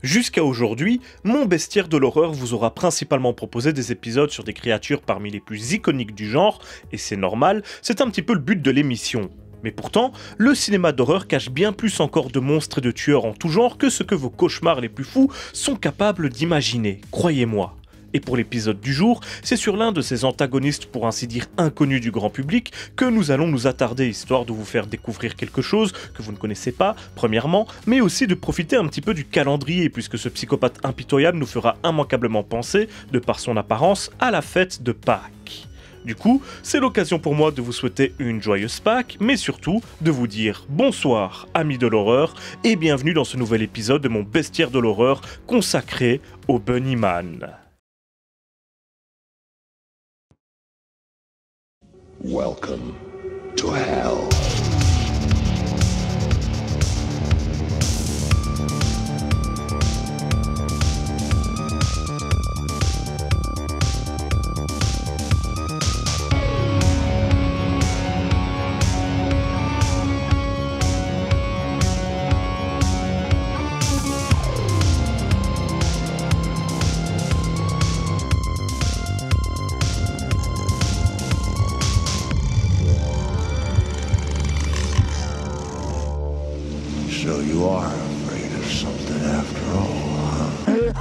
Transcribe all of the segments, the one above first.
Jusqu'à aujourd'hui, mon bestiaire de l'horreur vous aura principalement proposé des épisodes sur des créatures parmi les plus iconiques du genre, et c'est normal, c'est un petit peu le but de l'émission. Mais pourtant, le cinéma d'horreur cache bien plus encore de monstres et de tueurs en tout genre que ce que vos cauchemars les plus fous sont capables d'imaginer, croyez-moi. Et pour l'épisode du jour, c'est sur l'un de ces antagonistes pour ainsi dire inconnus du grand public que nous allons nous attarder, histoire de vous faire découvrir quelque chose que vous ne connaissez pas, premièrement, mais aussi de profiter un petit peu du calendrier, puisque ce psychopathe impitoyable nous fera immanquablement penser, de par son apparence, à la fête de Pâques. Du coup, c'est l'occasion pour moi de vous souhaiter une joyeuse Pâques, mais surtout de vous dire bonsoir, amis de l'horreur, et bienvenue dans ce nouvel épisode de mon bestiaire de l'horreur consacré au Bunnyman. Welcome to hell. So you are afraid of something after all, huh?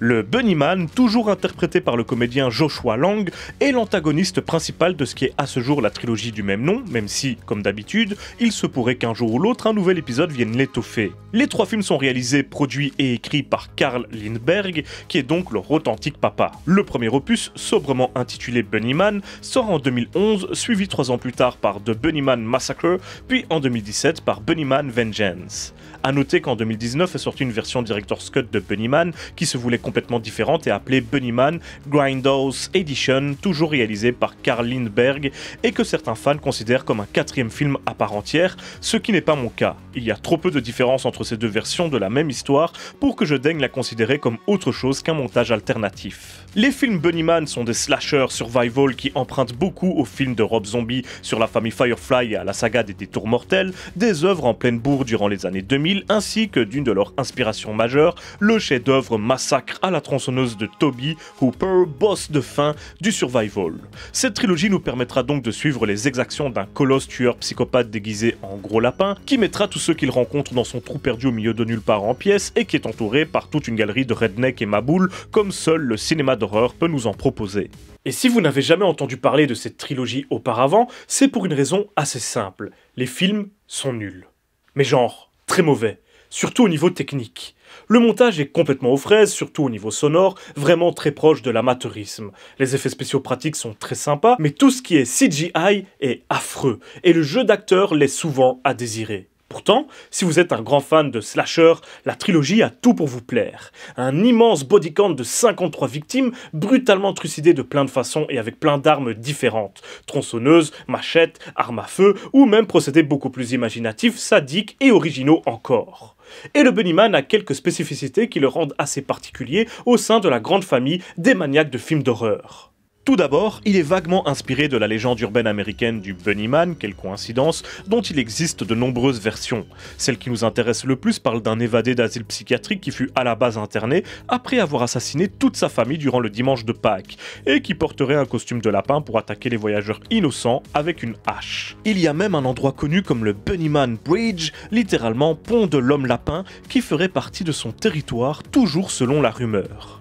Le Bunnyman, toujours interprété par le comédien Joshua Lang, est l'antagoniste principal de ce qui est à ce jour la trilogie du même nom, même si, comme d'habitude, il se pourrait qu'un jour ou l'autre un nouvel épisode vienne l'étoffer. Les trois films sont réalisés, produits et écrits par Carl Lindbergh, qui est donc leur authentique papa. Le premier opus, sobrement intitulé Bunnyman, sort en 2011, suivi 3 ans plus tard par The Bunnyman Massacre, puis en 2017 par Bunnyman Vengeance. A noter qu'en 2019 est sortie une version Director's Cut de Bunnyman qui se voulait complètement différente et appelée Bunnyman Grindhouse Edition, toujours réalisée par Carl Lindbergh, et que certains fans considèrent comme un 4e film à part entière, ce qui n'est pas mon cas. Il y a trop peu de différence entre ces deux versions de la même histoire pour que je daigne la considérer comme autre chose qu'un montage alternatif. Les films Bunnyman sont des slashers survival qui empruntent beaucoup aux films de Rob Zombie sur la famille Firefly et à la saga des Détours mortels, des œuvres en pleine bourre durant les années 2000, ainsi que d'une de leurs inspirations majeures, le chef-d'œuvre Massacre à la tronçonneuse de Toby Hooper, boss de fin du survival. Cette trilogie nous permettra donc de suivre les exactions d'un colosse tueur psychopathe déguisé en gros lapin, qui mettra tous ceux qu'il rencontre dans son trou perdu au milieu de nulle part en pièces et qui est entouré par toute une galerie de redneck et maboules, comme seul le cinéma d'horreur peut nous en proposer. Et si vous n'avez jamais entendu parler de cette trilogie auparavant, c'est pour une raison assez simple. Les films sont nuls. Mais genre, très mauvais. Surtout au niveau technique. Le montage est complètement aux fraises, surtout au niveau sonore, vraiment très proche de l'amateurisme. Les effets spéciaux pratiques sont très sympas, mais tout ce qui est CGI est affreux, et le jeu d'acteur laisse souvent à désirer. Pourtant, si vous êtes un grand fan de slasher, la trilogie a tout pour vous plaire. Un immense body count de 53 victimes, brutalement trucidées de plein de façons et avec plein d'armes différentes. Tronçonneuses, machettes, armes à feu, ou même procédés beaucoup plus imaginatifs, sadiques et originaux encore. Et le Bunnyman a quelques spécificités qui le rendent assez particulier au sein de la grande famille des maniaques de films d'horreur. Tout d'abord, il est vaguement inspiré de la légende urbaine américaine du Bunnyman, quelle coïncidence, dont il existe de nombreuses versions. Celle qui nous intéresse le plus parle d'un évadé d'asile psychiatrique qui fut à la base interné après avoir assassiné toute sa famille durant le dimanche de Pâques, et qui porterait un costume de lapin pour attaquer les voyageurs innocents avec une hache. Il y a même un endroit connu comme le Bunnyman Bridge, littéralement pont de l'homme lapin, qui ferait partie de son territoire, toujours selon la rumeur.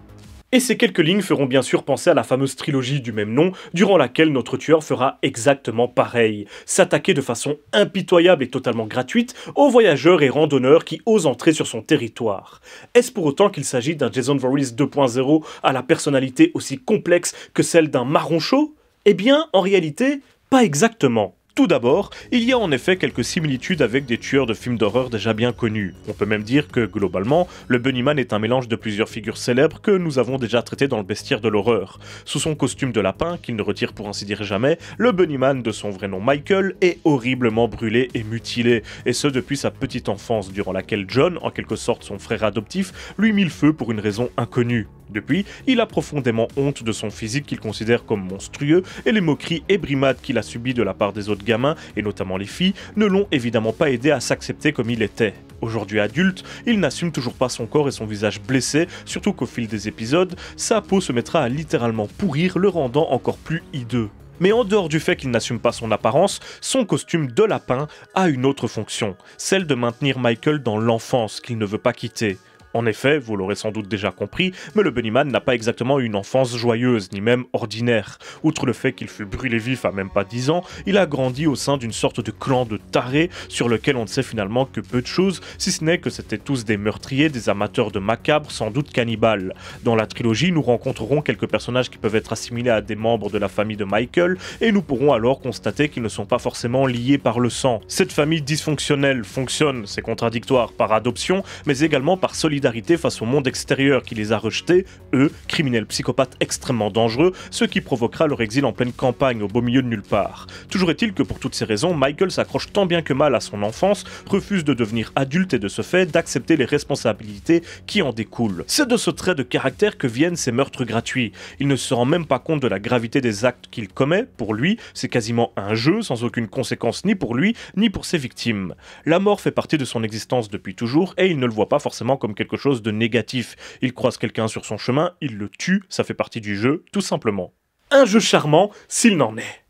Et ces quelques lignes feront bien sûr penser à la fameuse trilogie du même nom, durant laquelle notre tueur fera exactement pareil, s'attaquer de façon impitoyable et totalement gratuite aux voyageurs et randonneurs qui osent entrer sur son territoire. Est-ce pour autant qu'il s'agit d'un Jason Voorhees 2.0 à la personnalité aussi complexe que celle d'un marron chaud ? Eh bien, en réalité, pas exactement. Tout d'abord, il y a en effet quelques similitudes avec des tueurs de films d'horreur déjà bien connus. On peut même dire que, globalement, le Bunnyman est un mélange de plusieurs figures célèbres que nous avons déjà traitées dans le bestiaire de l'horreur. Sous son costume de lapin, qu'il ne retire pour ainsi dire jamais, le Bunnyman de son vrai nom Michael est horriblement brûlé et mutilé, et ce depuis sa petite enfance, durant laquelle John, en quelque sorte son frère adoptif, lui mit le feu pour une raison inconnue. Depuis, il a profondément honte de son physique qu'il considère comme monstrueux et les moqueries et brimades qu'il a subies de la part des autres gamins, et notamment les filles, ne l'ont évidemment pas aidé à s'accepter comme il était. Aujourd'hui adulte, il n'assume toujours pas son corps et son visage blessé, surtout qu'au fil des épisodes, sa peau se mettra à littéralement pourrir, le rendant encore plus hideux. Mais en dehors du fait qu'il n'assume pas son apparence, son costume de lapin a une autre fonction, celle de maintenir Michael dans l'enfance qu'il ne veut pas quitter. En effet, vous l'aurez sans doute déjà compris, mais le Bunnyman n'a pas exactement une enfance joyeuse, ni même ordinaire. Outre le fait qu'il fut brûlé vif à même pas 10 ans, il a grandi au sein d'une sorte de clan de tarés, sur lequel on ne sait finalement que peu de choses, si ce n'est que c'étaient tous des meurtriers, des amateurs de macabre, sans doute cannibales. Dans la trilogie, nous rencontrerons quelques personnages qui peuvent être assimilés à des membres de la famille de Michael, et nous pourrons alors constater qu'ils ne sont pas forcément liés par le sang. Cette famille dysfonctionnelle fonctionne, c'est contradictoire, par adoption, mais également par solidarité face au monde extérieur qui les a rejetés, eux, criminels psychopathes extrêmement dangereux, ce qui provoquera leur exil en pleine campagne au beau milieu de nulle part. Toujours est-il que pour toutes ces raisons, Michael s'accroche tant bien que mal à son enfance, refuse de devenir adulte et de ce fait d'accepter les responsabilités qui en découlent. C'est de ce trait de caractère que viennent ces meurtres gratuits. Il ne se rend même pas compte de la gravité des actes qu'il commet, pour lui, c'est quasiment un jeu sans aucune conséquence ni pour lui, ni pour ses victimes. La mort fait partie de son existence depuis toujours et il ne le voit pas forcément comme quelque chose de négatif. Il croise quelqu'un sur son chemin, il le tue, ça fait partie du jeu, tout simplement. Un jeu charmant, s'il n'en est.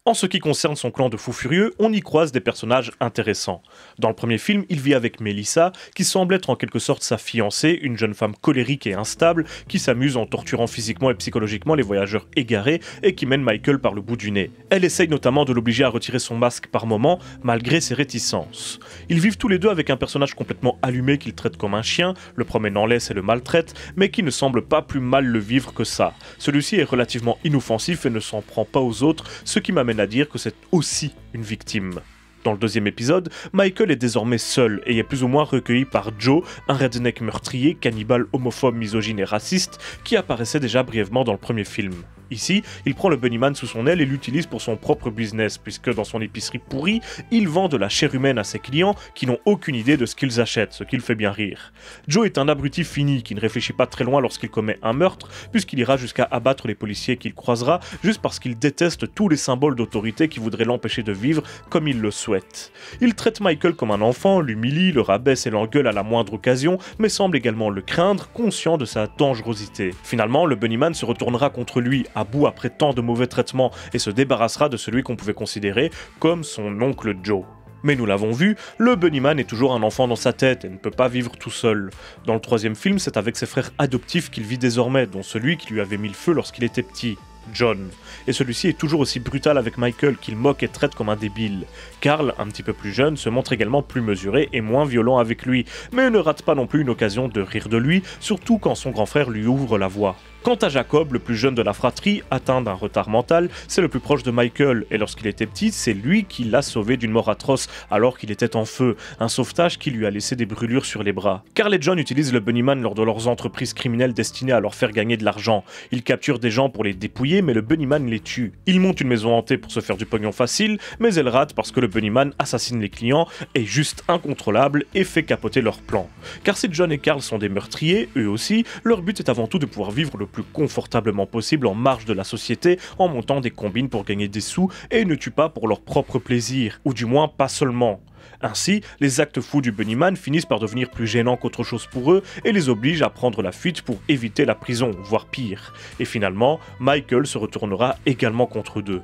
En ce qui concerne son clan de fous furieux, on y croise des personnages intéressants. Dans le premier film, il vit avec Melissa, qui semble être en quelque sorte sa fiancée, une jeune femme colérique et instable, qui s'amuse en torturant physiquement et psychologiquement les voyageurs égarés et qui mène Michael par le bout du nez. Elle essaye notamment de l'obliger à retirer son masque par moments, malgré ses réticences. Ils vivent tous les deux avec un personnage complètement allumé qu'il traite comme un chien, le promène en laisse et le maltraite, mais qui ne semble pas plus mal le vivre que ça. Celui-ci est relativement inoffensif et ne s'en prend pas aux autres, ce qui m'amène à dire que c'est aussi une victime. Dans le deuxième épisode, Michael est désormais seul et est plus ou moins recueilli par Joe, un redneck meurtrier, cannibale, homophobe, misogyne et raciste, qui apparaissait déjà brièvement dans le premier film. Ici, il prend le Bunnyman sous son aile et l'utilise pour son propre business, puisque dans son épicerie pourrie, il vend de la chair humaine à ses clients qui n'ont aucune idée de ce qu'ils achètent, ce qui le fait bien rire. Joe est un abruti fini qui ne réfléchit pas très loin lorsqu'il commet un meurtre, puisqu'il ira jusqu'à abattre les policiers qu'il croisera, juste parce qu'il déteste tous les symboles d'autorité qui voudraient l'empêcher de vivre comme il le souhaite. Il traite Michael comme un enfant, l'humilie, le rabaisse et l'engueule à la moindre occasion, mais semble également le craindre, conscient de sa dangerosité. Finalement, le Bunnyman se retournera contre lui, à bout après tant de mauvais traitements, et se débarrassera de celui qu'on pouvait considérer comme son oncle Joe. Mais nous l'avons vu, le Bunnyman est toujours un enfant dans sa tête et ne peut pas vivre tout seul. Dans le troisième film, c'est avec ses frères adoptifs qu'il vit désormais, dont celui qui lui avait mis le feu lorsqu'il était petit, John. Et celui-ci est toujours aussi brutal avec Michael, qu'il moque et traite comme un débile. Carl, un petit peu plus jeune, se montre également plus mesuré et moins violent avec lui, mais ne rate pas non plus une occasion de rire de lui, surtout quand son grand frère lui ouvre la voie. Quant à Jacob, le plus jeune de la fratrie, atteint d'un retard mental, c'est le plus proche de Michael, et lorsqu'il était petit, c'est lui qui l'a sauvé d'une mort atroce alors qu'il était en feu, un sauvetage qui lui a laissé des brûlures sur les bras. Carl et John utilisent le Bunnyman lors de leurs entreprises criminelles destinées à leur faire gagner de l'argent. Ils capturent des gens pour les dépouiller, mais le Bunnyman les tue. Ils montent une maison hantée pour se faire du pognon facile, mais elle rate parce que le Bunnyman assassine les clients, est juste incontrôlable et fait capoter leur plan. Car si John et Carl sont des meurtriers, eux aussi, leur but est avant tout de pouvoir vivre le plus confortablement possible en marge de la société en montant des combines pour gagner des sous et ne tuent pas pour leur propre plaisir, ou du moins pas seulement. Ainsi, les actes fous du Bunnyman finissent par devenir plus gênants qu'autre chose pour eux et les obligent à prendre la fuite pour éviter la prison, voire pire. Et finalement, Michael se retournera également contre eux.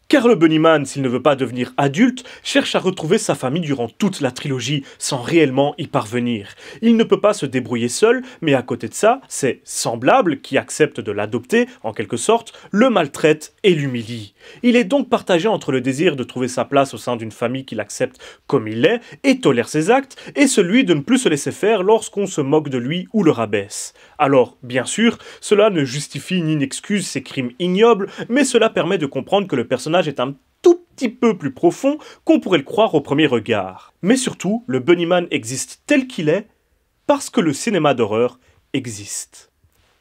Car le Bunnyman, s'il ne veut pas devenir adulte, cherche à retrouver sa famille durant toute la trilogie, sans réellement y parvenir. Il ne peut pas se débrouiller seul, mais à côté de ça, ses semblables, qui acceptent de l'adopter, en quelque sorte, le maltraitent et l'humilient. Il est donc partagé entre le désir de trouver sa place au sein d'une famille qu'il accepte comme il est, et tolère ses actes, et celui de ne plus se laisser faire lorsqu'on se moque de lui ou le rabaisse. Alors, bien sûr, cela ne justifie ni n'excuse ses crimes ignobles, mais cela permet de comprendre que le personnage est un tout petit peu plus profond qu'on pourrait le croire au premier regard. Mais surtout, le Bunnyman existe tel qu'il est parce que le cinéma d'horreur existe.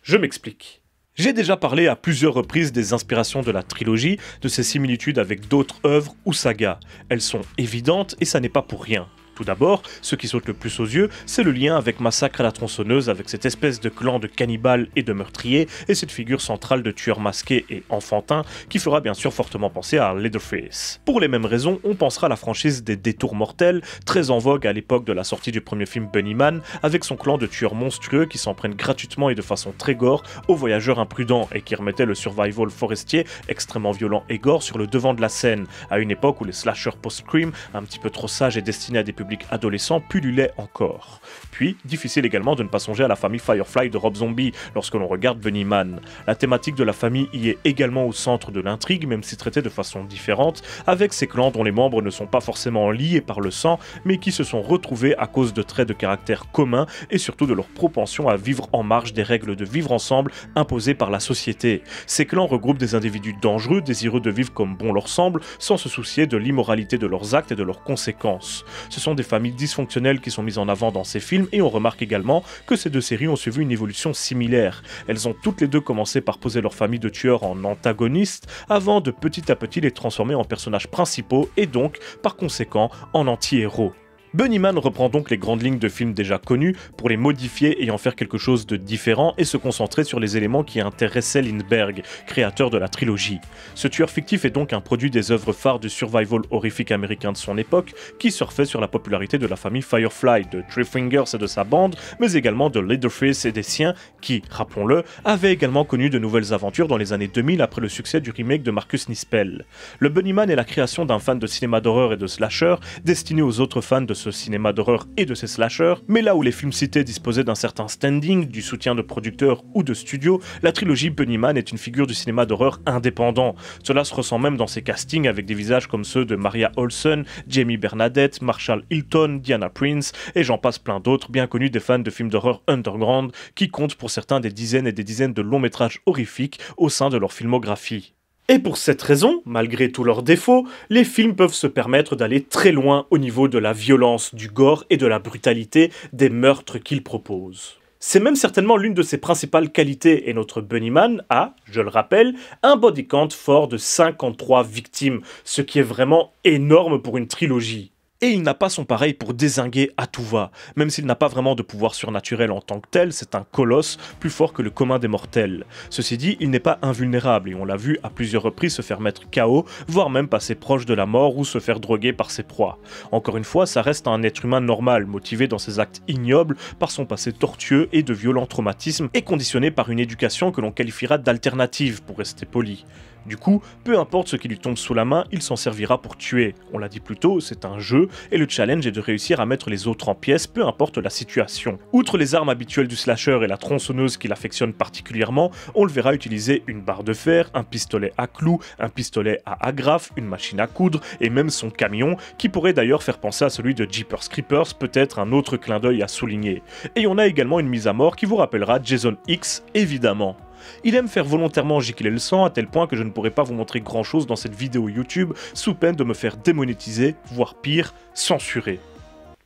Je m'explique. J'ai déjà parlé à plusieurs reprises des inspirations de la trilogie, de ses similitudes avec d'autres œuvres ou sagas. Elles sont évidentes et ça n'est pas pour rien. Tout d'abord, ce qui saute le plus aux yeux, c'est le lien avec Massacre à la tronçonneuse, avec cette espèce de clan de cannibales et de meurtriers, et cette figure centrale de tueur masqué et enfantin, qui fera bien sûr fortement penser à Leatherface. Pour les mêmes raisons, on pensera à la franchise des Détours mortels, très en vogue à l'époque de la sortie du premier film Bunnyman, avec son clan de tueurs monstrueux qui s'en prennent gratuitement et de façon très gore aux voyageurs imprudents, et qui remettaient le survival forestier extrêmement violent et gore sur le devant de la scène, à une époque où les slashers post-scream, un petit peu trop sages et destinés à des publics adolescents, pullulaient encore. Puis, difficile également de ne pas songer à la famille Firefly de Rob Zombie lorsque l'on regarde Bunnyman. La thématique de la famille y est également au centre de l'intrigue, même si traitée de façon différente, avec ces clans dont les membres ne sont pas forcément liés par le sang, mais qui se sont retrouvés à cause de traits de caractère communs et surtout de leur propension à vivre en marge des règles de vivre ensemble imposées par la société. Ces clans regroupent des individus dangereux, désireux de vivre comme bon leur semble, sans se soucier de l'immoralité de leurs actes et de leurs conséquences. Ce sont des familles dysfonctionnelles qui sont mises en avant dans ces films, et on remarque également que ces deux séries ont suivi une évolution similaire. Elles ont toutes les deux commencé par poser leur famille de tueurs en antagonistes, avant de petit à petit les transformer en personnages principaux et donc, par conséquent, en anti-héros. Bunnyman reprend donc les grandes lignes de films déjà connus pour les modifier et en faire quelque chose de différent et se concentrer sur les éléments qui intéressaient Lindbergh, créateur de la trilogie. Ce tueur fictif est donc un produit des œuvres phares du survival horrifique américain de son époque qui surfait sur la popularité de la famille Firefly, de Three Fingers et de sa bande, mais également de Leatherface et des siens qui, rappelons-le, avaient également connu de nouvelles aventures dans les années 2000 après le succès du remake de Marcus Nispel. Le Bunnyman est la création d'un fan de cinéma d'horreur et de slasher destiné aux autres fans de ce cinéma d'horreur et de ses slashers, mais là où les films cités disposaient d'un certain standing, du soutien de producteurs ou de studios, la trilogie Bunnyman est une figure du cinéma d'horreur indépendant. Cela se ressent même dans ses castings avec des visages comme ceux de Maria Olsen, Jamie Bernadette, Marshall Hilton, Diana Prince, et j'en passe plein d'autres, bien connus des fans de films d'horreur underground, qui comptent pour certains des dizaines et des dizaines de longs métrages horrifiques au sein de leur filmographie. Et pour cette raison, malgré tous leurs défauts, les films peuvent se permettre d'aller très loin au niveau de la violence, du gore et de la brutalité des meurtres qu'ils proposent. C'est même certainement l'une de ses principales qualités et notre Bunnyman a, je le rappelle, un body count fort de 53 victimes, ce qui est vraiment énorme pour une trilogie. Et il n'a pas son pareil pour dézinguer à tout va. Même s'il n'a pas vraiment de pouvoir surnaturel en tant que tel, c'est un colosse plus fort que le commun des mortels. Ceci dit, il n'est pas invulnérable et on l'a vu à plusieurs reprises se faire mettre KO, voire même passer proche de la mort ou se faire droguer par ses proies. Encore une fois, ça reste un être humain normal, motivé dans ses actes ignobles par son passé tortueux et de violents traumatismes et conditionné par une éducation que l'on qualifiera d'alternative pour rester poli. Du coup, peu importe ce qui lui tombe sous la main, il s'en servira pour tuer. On l'a dit plus tôt, c'est un jeu, et le challenge est de réussir à mettre les autres en pièces, peu importe la situation. Outre les armes habituelles du slasher et la tronçonneuse qu'il affectionne particulièrement, on le verra utiliser une barre de fer, un pistolet à clous, un pistolet à agrafe, une machine à coudre, et même son camion, qui pourrait d'ailleurs faire penser à celui de Jeepers Creepers, peut-être un autre clin d'œil à souligner. Et on a également une mise à mort qui vous rappellera Jason X, évidemment. Il aime faire volontairement gicler le sang à tel point que je ne pourrais pas vous montrer grand chose dans cette vidéo YouTube sous peine de me faire démonétiser, voire pire, censurer.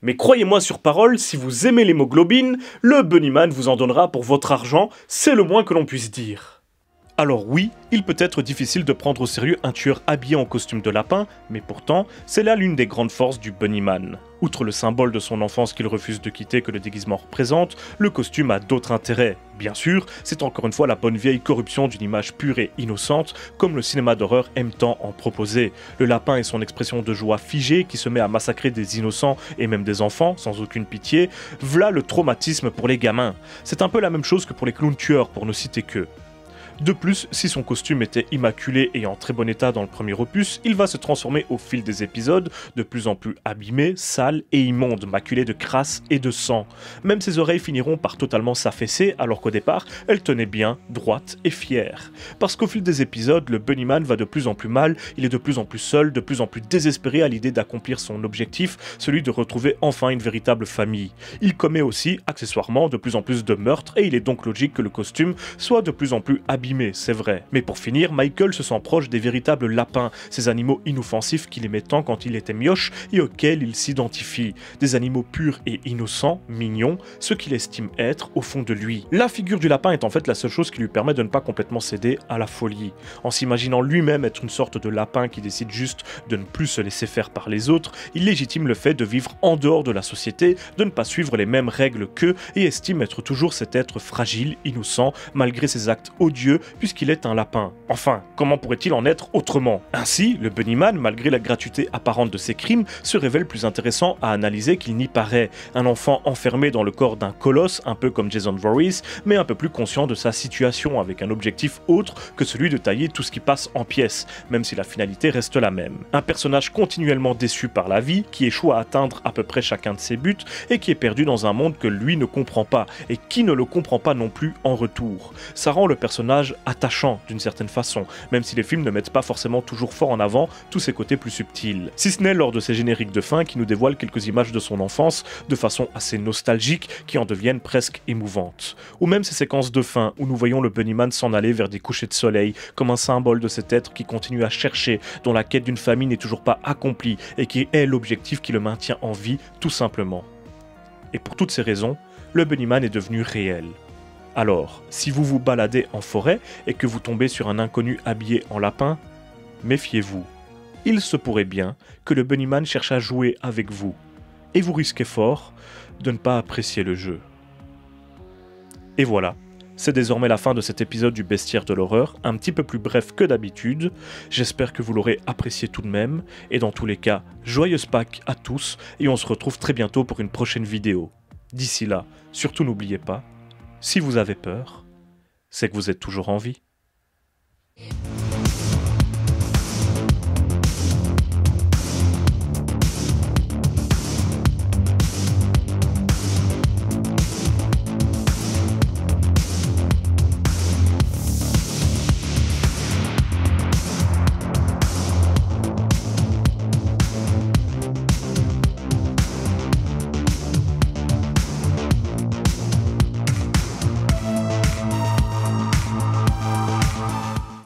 Mais croyez-moi sur parole, si vous aimez l'hémoglobine, le Bunnyman vous en donnera pour votre argent, c'est le moins que l'on puisse dire. Alors oui, il peut être difficile de prendre au sérieux un tueur habillé en costume de lapin, mais pourtant, c'est là l'une des grandes forces du Bunnyman. Outre le symbole de son enfance qu'il refuse de quitter que le déguisement représente, le costume a d'autres intérêts. Bien sûr, c'est encore une fois la bonne vieille corruption d'une image pure et innocente, comme le cinéma d'horreur aime tant en proposer. Le lapin est son expression de joie figée qui se met à massacrer des innocents et même des enfants, sans aucune pitié. V'là le traumatisme pour les gamins. C'est un peu la même chose que pour les clowns tueurs, pour ne citer que. De plus, si son costume était immaculé et en très bon état dans le premier opus, il va se transformer au fil des épisodes, de plus en plus abîmé, sale et immonde, maculé de crasse et de sang. Même ses oreilles finiront par totalement s'affaisser, alors qu'au départ, elles tenaient bien, droites et fières. Parce qu'au fil des épisodes, le Bunnyman va de plus en plus mal, il est de plus en plus seul, de plus en plus désespéré à l'idée d'accomplir son objectif, celui de retrouver enfin une véritable famille. Il commet aussi, accessoirement, de plus en plus de meurtres, et il est donc logique que le costume soit de plus en plus abîmé abîmés, c'est vrai. Mais pour finir, Michael se sent proche des véritables lapins, ces animaux inoffensifs qu'il aimait tant quand il était mioche et auxquels il s'identifie. Des animaux purs et innocents, mignons, ce qu'il estime être au fond de lui. La figure du lapin est en fait la seule chose qui lui permet de ne pas complètement céder à la folie. En s'imaginant lui-même être une sorte de lapin qui décide juste de ne plus se laisser faire par les autres, il légitime le fait de vivre en dehors de la société, de ne pas suivre les mêmes règles qu'eux et estime être toujours cet être fragile, innocent, malgré ses actes odieux puisqu'il est un lapin. Enfin, comment pourrait-il en être autrement? Ainsi, le Bunnyman, malgré la gratuité apparente de ses crimes, se révèle plus intéressant à analyser qu'il n'y paraît. Un enfant enfermé dans le corps d'un colosse, un peu comme Jason Voorhees, mais un peu plus conscient de sa situation, avec un objectif autre que celui de tailler tout ce qui passe en pièces, même si la finalité reste la même. Un personnage continuellement déçu par la vie, qui échoue à atteindre à peu près chacun de ses buts, et qui est perdu dans un monde que lui ne comprend pas, et qui ne le comprend pas non plus en retour. Ça rend le personnage attachant d'une certaine façon, même si les films ne mettent pas forcément toujours fort en avant tous ses côtés plus subtils. Si ce n'est lors de ces génériques de fin qui nous dévoilent quelques images de son enfance, de façon assez nostalgique, qui en deviennent presque émouvantes. Ou même ces séquences de fin où nous voyons le Bunnyman s'en aller vers des couchers de soleil, comme un symbole de cet être qui continue à chercher, dont la quête d'une famille n'est toujours pas accomplie, et qui est l'objectif qui le maintient en vie, tout simplement. Et pour toutes ces raisons, le Bunnyman est devenu réel. Alors, si vous vous baladez en forêt et que vous tombez sur un inconnu habillé en lapin, méfiez-vous. Il se pourrait bien que le Bunnyman cherche à jouer avec vous, et vous risquez fort de ne pas apprécier le jeu. Et voilà, c'est désormais la fin de cet épisode du Bestiaire de l'horreur, un petit peu plus bref que d'habitude. J'espère que vous l'aurez apprécié tout de même, et dans tous les cas, joyeuse Pâques à tous, et on se retrouve très bientôt pour une prochaine vidéo. D'ici là, surtout n'oubliez pas, si vous avez peur, c'est que vous êtes toujours en vie.